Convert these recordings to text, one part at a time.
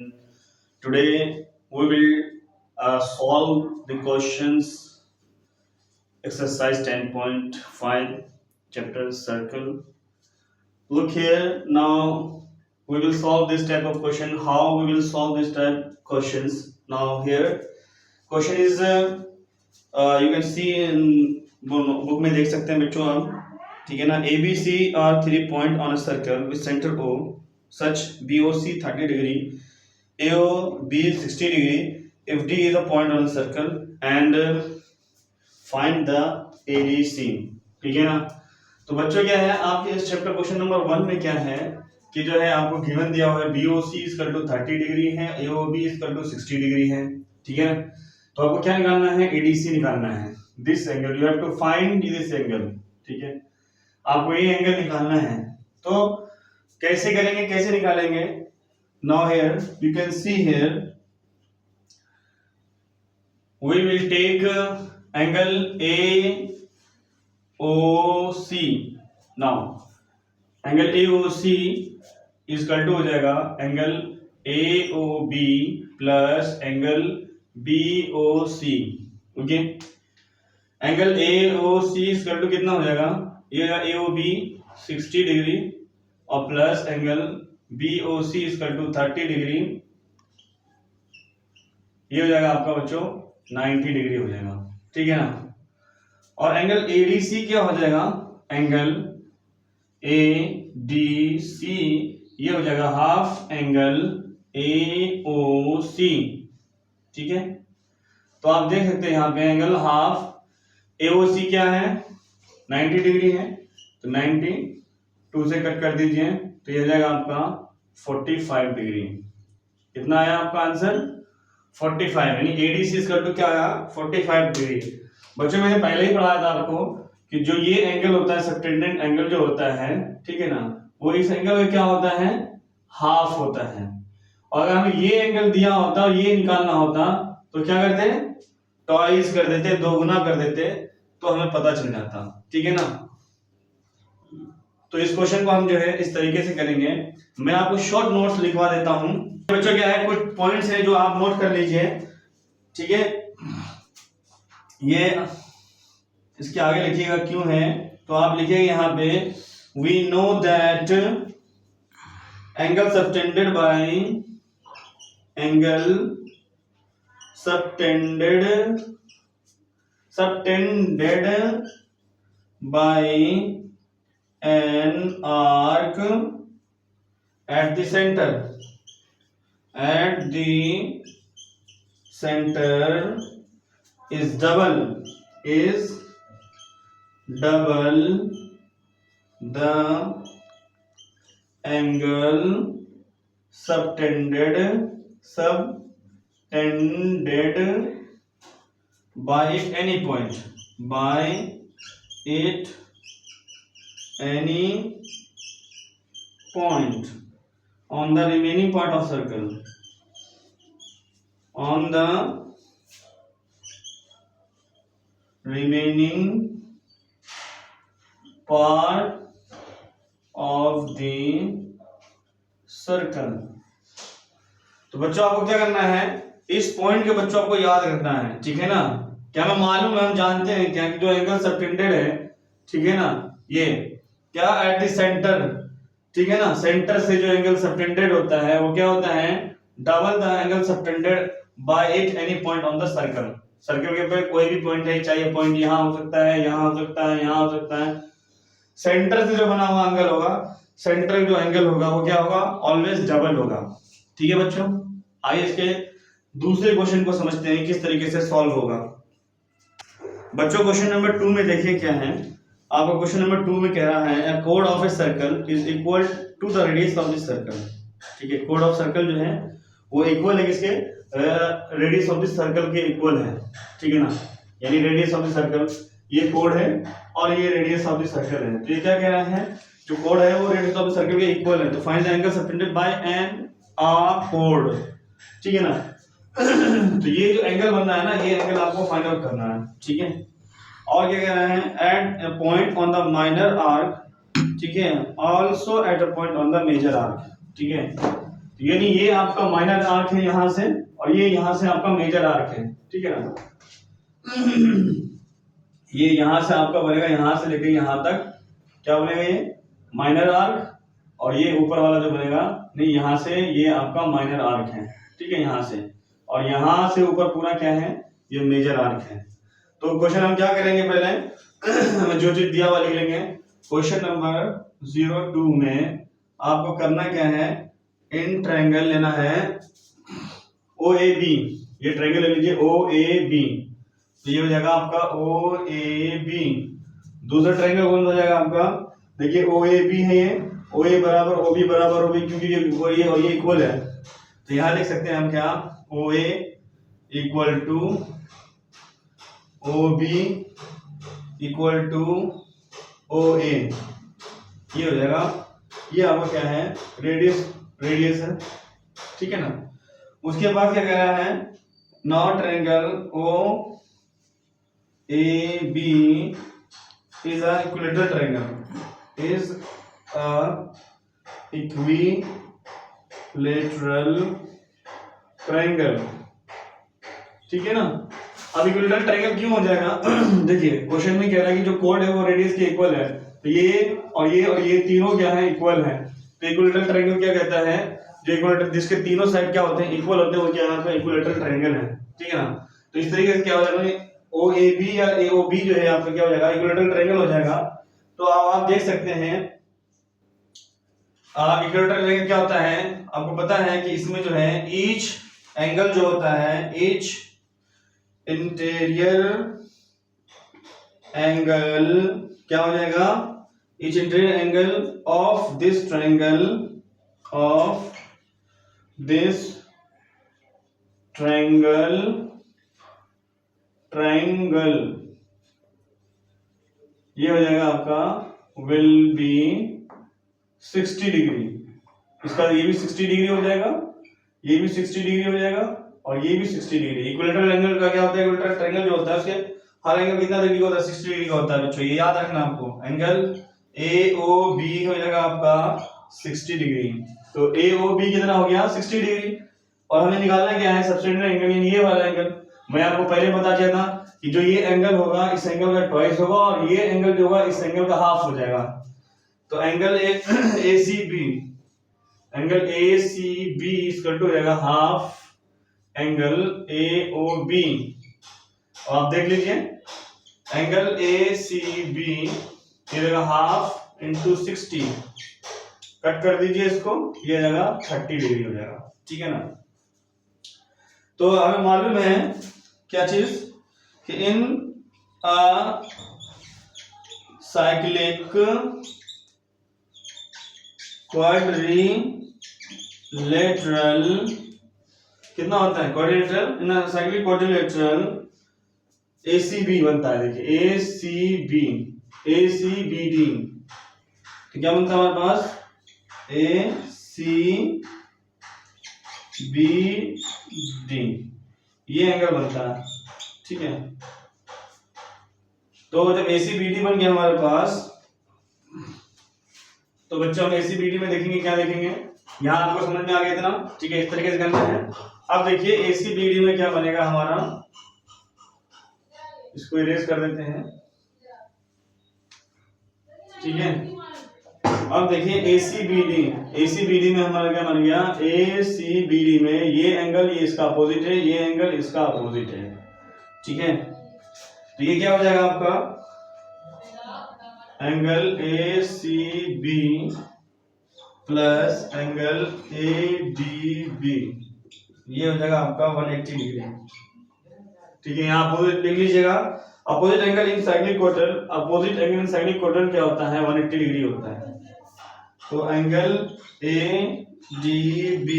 Today we will solve the questions exercise 10.5 chapter circle. Look here now we will solve this type of question. How we will solve this type questions? Now here question is you can see in book में देख सकते हैं बच्चों आप ठीक है ना ABC are 3 point on a circle with center O such BOC 30 degree AOB 60 degree if D is a point on the circle and find the ADC ठीक है ना। तो बच्चों क्या है आपके इस चैप्टर क्वेश्चन नंबर 1 में क्या है कि जो है आपको गिवन दिया हुआ है BOC इक्वल टू 30 डिग्री है AOB इक्वल टू 60 डिग्री है ठीक है। तो आपको क्या निकालना है ADC निकालना है this angle you have to find this angle ठीक है। आपको ये एंगल निकालना है तो कैसे करेंगे कैसे निकालेंगे। Now here you can see here we will take angle AOC. Now angle AOC is equal to हो जाएगा angle AOB plus angle BOC okay. Angle AOC is equal to कितना हो जाएगा ये AOB 60 डिग्री और plus angle BOC equal to 30 degree ये हो जाएगा आपका बच्चों 90 डिग्री हो जाएगा ठीक है ना। और एंगल ADC क्या हो जाएगा एंगल ADC ये हो जाएगा हाफ एंगल AOC ठीक है। तो आप देख सकते हैं यहाँ पे एंगल हाफ AOC क्या है 90 डिग्री है तो 90 2 से कट कर दीजिए तो ये जाएगा आपका 45 डिग्री। कितना आया आपका आंसर 45 यानी ADC इक्वल टू क्या आया 45 डिग्री। बच्चों मैंने पहले ही पढ़ाया था आपको कि जो ये एंगल होता है सबटेंडेंट एंगल जो होता है ठीक है ना वो इस एंगल में क्या होता है हाफ होता है। और अगर हमें ये एंगल दिया होता और ये निकालना होता तो क्या करते ट्वाइस कर देते दोगुना कर देते तो हमें पता चल जाता ठीक है ना। तो इस क्वेश्चन को हम जो है इस तरीके से करेंगे। मैं आपको शॉर्ट नोट्स लिखवा देता हूं बच्चों क्या है कुछ पॉइंट्स हैं जो आप नोट कर लीजिए ठीक है। ये इसके आगे लिखिएगा क्यों है तो आप लिखिएगा यहाँ पे we know that angle subtended by angle subtended by an arc at the center is double the angle subtended by any point on the remaining part of circle on the remaining part of the circle। तो बच्चों आपको क्या करना है इस point के बच्चों आपको याद रखना है ठीक है ना। क्या हमें मालूम है हम जानते हैं क्या कि जो एंगल सबटेंडेड है ठीक है ना ये क्या एट द सेंटर ठीक है ना सेंटर से जो एंगल सबटेंडेड होता है वो क्या होता है double the angle subtended bye it any point on the circle. Circle के पे कोई भी पॉइंट है चाहे पॉइंट यहाँ हो सकता है यहाँ हो सकता है यहाँ हो सकता है सेंटर से जो बना हुआ एंगल होगा सेंटर जो एंगल होगा वो क्या होगा ऑलवेज डबल होगा ठीक है बच्चों। आइए इसके दूसरे क्वेश्चन को समझते हैं किस तरीके से सॉल्व होगा। बच्चों क्वेश्चन नंबर 2 में देखिए क्या है आपको क्वेश्चन नंबर 2 में कह रहा है a chord of a circle is equal to the radius of this circle ठीक है। chord of circle जो है वो इक्वल है किसके रेडियस ऑफ दिस सर्कल के इक्वल है ठीक है ना। यानी रेडियस ऑफ दिस सर्कल ये कोड है और ये रेडियस ऑफ दिस सर्कल है तो ये क्या कह रहा है जो कोड है वो रेडियस ऑफ द सर्कल के इक्वल है तो find the angle subtended by an कोड ठीक है ना। तो ये जो एंगल बन रहा है ना ये एंगल आपको फाइंड आउट करना है ठीक है। और क्या कह रहा है at a point on the minor arc ठीक है also at a point on the major arc ठीक है। तो यानी ये आपका माइनर आर्क है यहां से, और ये यहां से आपका मेजर आर्क है, ठीक है ना। ये यहां से आपका बनेगा, यहां से लेके यहां तक क्या बनेगा, ये माइनर आर्क, और ये ऊपर वाला जो बनेगा, नहीं यहाँ से ये आपका माइनर आर्क है, ठीक है, यहाँ से, और यहाँ से ऊपर पूरा क्या है, ये मेजर आर्क है। तो क्वेश्चन हम क्या करेंगे, पहले जो चीज दिया हुआ लिख लेंगे। क्वेश्चन नंबर 02 में आपको करना क्या है, इन ट्रायंगल लेना है OAB, ये ट्रायंगल ले लीजिए OAB, तो ये हो जाएगा आपका OAB। दूसरा ट्रायंगल कौन हो जाएगा आपका, देखिए OAB है ये, OA बराबर OB बराबर OB, क्योंकि ये और ये इक्वल है, तो यहां लिख सकते हैं हम क्या, OA equal to OB equal to OA, ये हो जाएगा। ये आपका क्या है, रेडियस है, ठीक है ना। उसके बाद क्या कह रहा है, now triangle OAB is a equilateral triangle, is a equilateral triangle, ठीक है ना। अब इक्विलेटरल ट्रायंगल क्यों हो जाएगा, देखिए क्वेश्चन में कह रहा है कि जो कोड है वो रेडियस के इक्वल है, तो ये और ये तीनों क्या है, इक्वल है। तो इक्विलेटरल ट्रायंगल क्या कहता है, जो इक्विलेटरल जिसके तीनों साइड क्या होते हैं, इक्वल होते हैं, वो क्या है, इक्विलेटरल ट्रायंगल है, ठीक है ना। तो इस तरीके से क्या हो जाएगा, OAB या AOB जो है आपका क्या हो जाएगा, इक्विलेटरल ट्रायंगल हो जाएगा। तो आप देख सकते हैं इक्विलेटरल ट्रायंगल क्या होता है, आपको पता है कि इसमें जो है ईच एंगल जो होता है, ईच इंटीरियर एंगल क्या हो जाएगा, each interior angle of this triangle triangle ये हो जाएगा आपका विल बी 60 डिग्री। इसका ये भी 60 डिग्री हो जाएगा, ये भी 60 डिग्री हो जाएगा, और ये भी 60 डिग्री। इक्विलेटरल एंगल का क्या होता है, इक्विलेटरल ट्रायंगल जो होता है उसके हर एंगल कितना डिग्री का होता है, 60 डिग्री का होता है बच्चों, ये याद रखना आपको। एंगल AOB हो जाएगा आपका 60 डिग्री, तो AOB कितना हो गया, 60 डिग्री। और हमें निकालना क्या है, सबटेंडेड एंगल, ये वाला एंगल। मैं आपको पहले बता दिया था कि जो ये एंगल होगा इस एंगल का ट्वाइस होगा, और ये एंगल जो होगा इस एंगल का हाफ हो जाएगा। तो angle ACB, angle ACB equal to हो जाएगा हाफ एंगल AOB। और आप देख लीजिए एंगल ACB ये रहेगा हाफ इंटू 60, कट कर दीजिए इसको, ये जाएगा 30 डिग्री हो जाएगा, ठीक है ना। तो हमें मालूम है क्या चीज, कि इन साइक्लिक क्वाड्रिलेटरल कितना होता है, क्वाड्रिलेटरल, इन साइक्लिक क्वाड्रिलेटरल ACB बनता है, देखिए ACBD, तो क्या बनता है हमारे पास, ACBD, ये एंगल बनता है, ठीक है। तो जब ACBD बन गया हमारे पास, तो बच्चों हम ACBD में देखेंगे, क्या देखेंगे, यहां आपको समझ में आ गया इतना, ठीक है, इस तरीके से करना है। अब देखिए ACBD में क्या बनेगा हमारा, इसको इरेज कर देते हैं, ठीक है। अब देखिए ACBD में हमारा क्या बन गया, ACBD में ये एंगल ये इसका अपोजिट है, ये एंगल इसका अपोजिट है, ठीक है। तो ये क्या हो जाएगा आपका angle ACB plus angle ADB, ये हो जाएगा आपका 180 डिग्री, ठीक है। यहाँ अपोजिट लिख लीजिएगा, opposite angle in cyclic quadrant, opposite angle in cyclic quadrant क्या होता है, 180 डिग्री होता है। तो angle ADB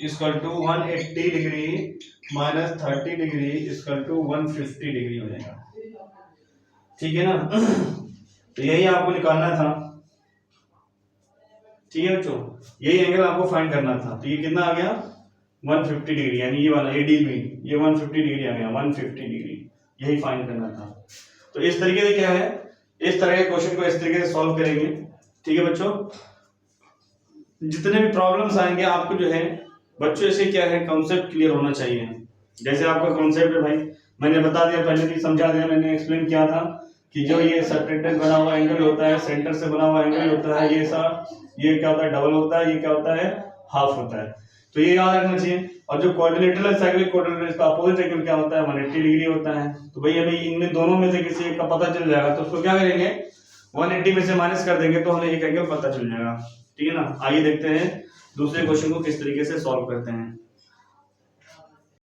equal to 180 degree minus 30 degree equal to 150 degree हो जाएगा, ठीक है ना। तो यही आपको निकालना था, ठीक है बच्चों, यही एंगल आपको फाइंड करना था। तो ये कितना आ गया 150 डिग्री, यानी ये वाला ADB ये 150 डिग्री आ गया, 150 डिग्री, यही फाइंड करना था। तो इस तरीके से क्या है, इस तरह के क्वेश्चन को इस तरीके से सॉल्व करेंगे, ठीक है बच्चों। जितने भी प्रॉब्लम्स आएंगे आपको जो है बच्चों से क्या है कॉन्सेप्ट क्लियर होना चाहिए। जैसे आपका कॉन्सेप्ट है भाई, मैंने बता दिया पहले भी समझा दिया, मैंने एक्सप्लेन किया था कि जो ये सबटेंडेड बना हुआ एंगल होता है, सेंटर से बना हुआ एंगल होता है, ये क्या होता है डबल होता है, ये क्या होता है हाफ होता है, तो ये याद रखना चाहिए। और जो क्वाड्रिलेटरल है साइक्लिक क्वाड्रिलेटरल, इसका अपोजिट एंगल क्या होता है 180 डिग्री होता है। तो भाई अभी इनमें दोनों में से किसी एक का पता चल जाएगा तो उसको क्या करेंगे 180 में से माइनस कर देंगे तो हमें एक एंगल पता चल जाएगा। ठीक है ना, आइए देखते हैं दूसरे क्वेश्चन को किस तरीके से सॉल्व करते हैं।